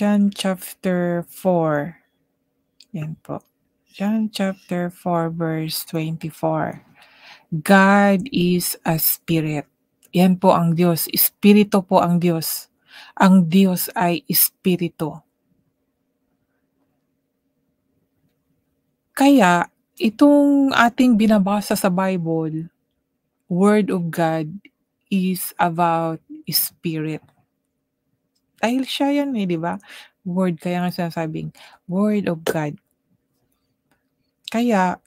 John chapter 4. Yan po. John chapter 4 verse 24. God is a spirit. Yan po ang Diyos. Espiritu po ang Diyos. Ang Diyos ay espiritu. Kaya itong ating binabasa sa Bible, Word of God is about spirit. Dahil siya yan di ba? Word, kaya nga sinasabing, Word of God. Kaya,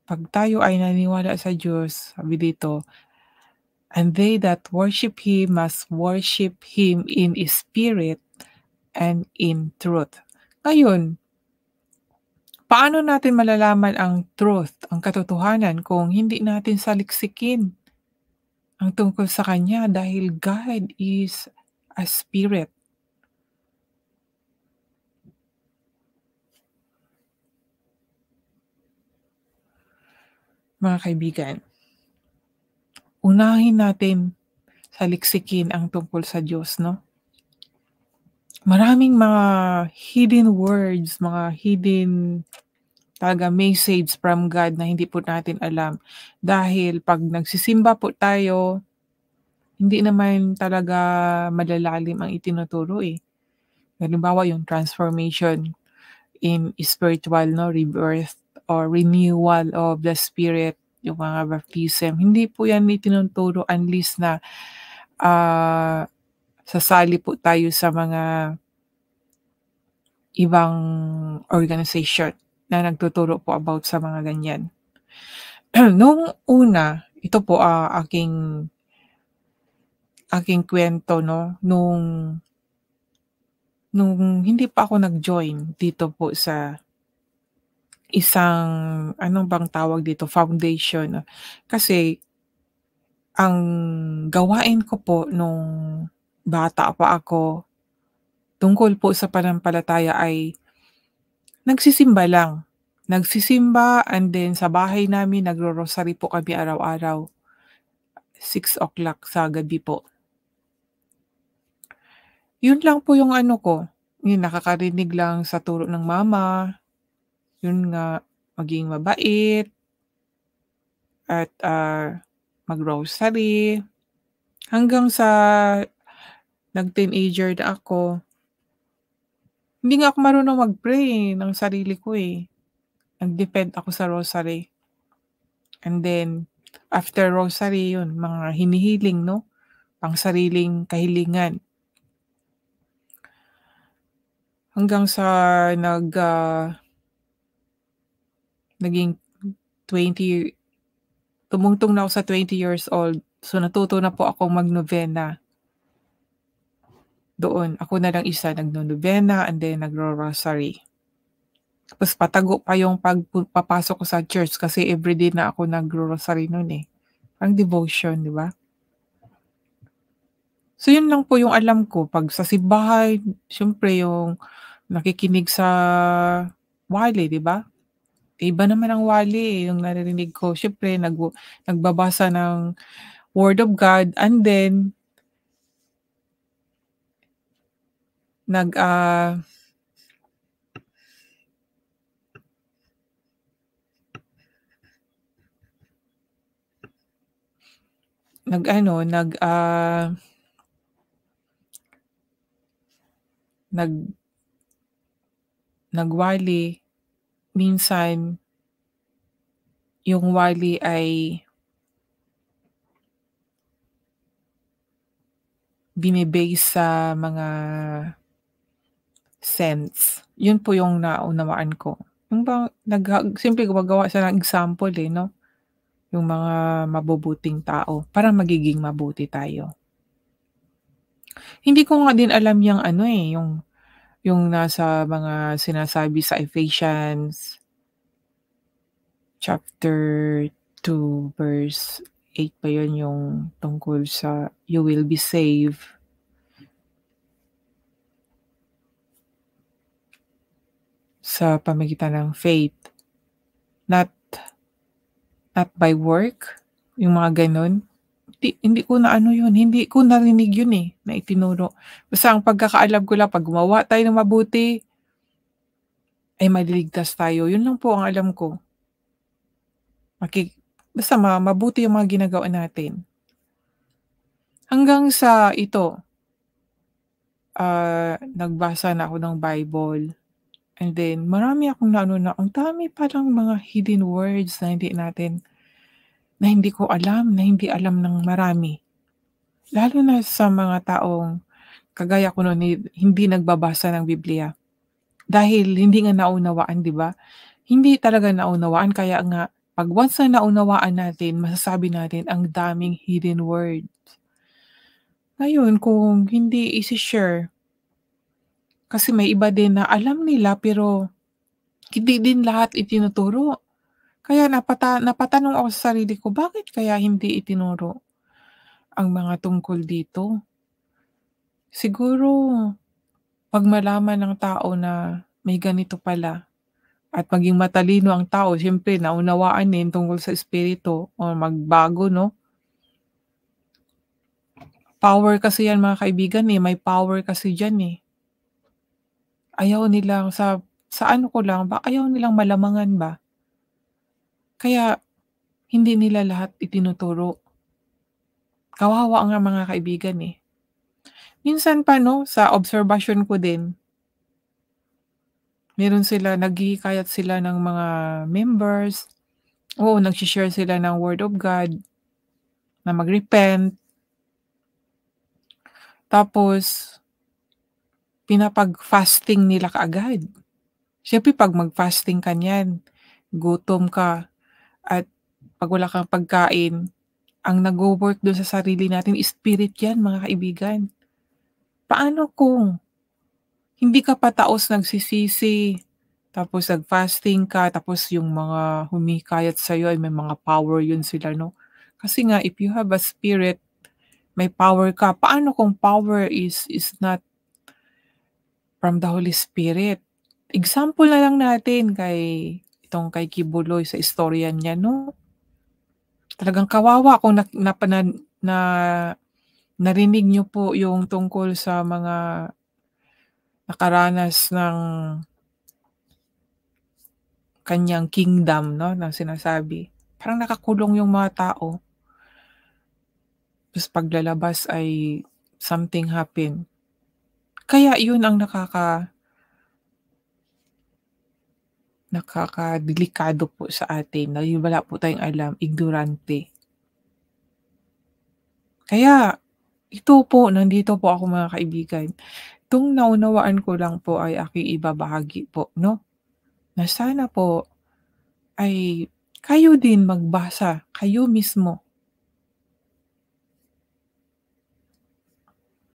pag tayo ay naniniwala sa Diyos, sabi dito, and they that worship Him must worship Him in spirit and in truth. Ngayon, paano natin malalaman ang truth, ang katotohanan, kung hindi natin saliksikin ang tungkol sa Kanya dahil God is a spirit. Mga kaibigan, unahin natin saliksikin ang tungkol sa Diyos, no? Maraming mga hidden words, mga hidden message from God na hindi po natin alam. Dahil 'pag nagsisimba po tayo, hindi naman talaga malalalim ang itinuturo, eh. Halimbawa yung transformation in spiritual, no, rebirth or renewal of the spirit, yung mga baptism. Hindi po yan itinuturo unless na, sasali po tayo sa mga ibang organization na nagtuturo po about sa mga ganyan. Nung una, ito po, aking kwento, no, nung hindi pa ako nag-join dito po sa isang anong bang tawag dito, foundation. Kasi ang gawain ko po nung bata pa ako, tungkol po sa pananampalataya ay nagsisimba lang. Nagsisimba and then sa bahay namin nagro-rosary po kami araw-araw, 6 o'clock sa gabi po. Yun lang po yung ano ko, yung nakakarinig lang sa turo ng mama, yun nga, maging mabait at, mag-rosary. Hanggang sa nag-teenager na ako, hindi nga ako marunong mag-pray, ng sarili ko, eh. Nag-depend ako sa rosary. And then, after rosary yun, mga hinihiling, no, pangsariling kahilingan. Hanggang sa naging 20, tumungtong na ako sa 20 years old. So, natuto na po akong mag-novena. Doon, ako na lang isa nagno-novena and then nagro-rosary. Tapos patago pa yung papasok ko sa church kasi everyday na ako nagro-rosary no'n, eh. Parang devotion, di ba? So, yun lang po yung alam ko 'pag sa simbahan, siyempre yung nakikinig sa wali, di ba? Iba naman ang wali, eh, yung naririnig ko siyempre nagbabasa ng Word of God and then nag, nag-ano, nagwali. Minsan, yung wali ay bine-base sa mga sense. Yun po yung naunawaan ko. Yung bang siyempre gumagawa siya ng example, eh, 'no, yung mga mabubuting tao para magiging mabuti tayo. Hindi ko nga din alam yung ano, eh, yung nasa mga sinasabi sa Ephesians chapter 2 verse 8 ba yun, yung tungkol sa you will be saved sa pamagitan ng faith, not not by work, yung mga gano'n. hindi ko na ano yun, hindi ko narinig yun, eh, na itinuro. Basta ang pagkakaalam ko lang 'pag gumawa tayo ng mabuti, ay maliligtas tayo, yun lang po ang alam ko. Maki basta mabuti yung mga ginagawa natin. Hanggang sa ito, nagbasa na ako ng Bible and then marami akong naano na ang dami palang mga hidden words na hindi ko alam, na hindi alam ng marami. Lalo na sa mga taong kagaya ko no'n, hindi nagbabasa ng Biblia. Dahil hindi nga naunawaan, 'di ba? Hindi talaga naunawaan kaya nga 'pag once na naunawaan natin, masasabi natin ang daming hidden word. Ngayon kung hindi ise-share, kasi may iba din na alam nila pero hindi din lahat itinuturo. Kaya napatanong ako sa sarili ko, bakit kaya hindi itinuro ang mga tungkol dito? Siguro 'pag malaman ng tao na may ganito pala at maging matalino ang tao, siyempre naunawaan din tungkol sa espiritu o magbago 'no? Power kasi 'yan mga kaibigan, eh, may power kasi diyan, eh. Ayaw nilang sa ano ko lang ayaw nilang malamangan ba, kaya hindi nila lahat itinuturo. Kawawa nga mga kaibigan, eh. Minsan pa 'no, sa obserbasyon ko din, meron sila naghihikayat sila ng mga members, oo, nagshi-share sila ng word of God na mag-repent, tapos pinapag-fasting nila kaagad. Siyempre 'pag mag-fasting ka niyan, gutom ka at 'pag wala kang pagkain, ang nagwo-work dun sa sarili natin spirit 'yan mga kaibigan. Paano kung hindi ka pa taos nagsisisi, tapos nag-fasting ka, tapos yung mga humihikayat sa'yo ay may mga power yun sila 'no? Kasi nga if you have a spirit, may power ka. Paano kung power is not from the Holy Spirit? Example na lang natin kay Kibuloy sa istorya niya 'no? Talagang kawawa kung na narinig niyo po yung tungkol sa mga nakaranas ng kanyang kingdom 'no, na sinasabi. Parang nakakulong yung mga tao, ta's paglalabas ay something happen. Kaya yun ang nakakadelikado po sa atin na yung wala po tayong alam, ignorante. Kaya ito po, nandito po ako mga kaibigan. 'Tong naunawaan ko lang po ay aking ibabahagi po 'no, na sana po ay kayo din magbasa, kayo mismo.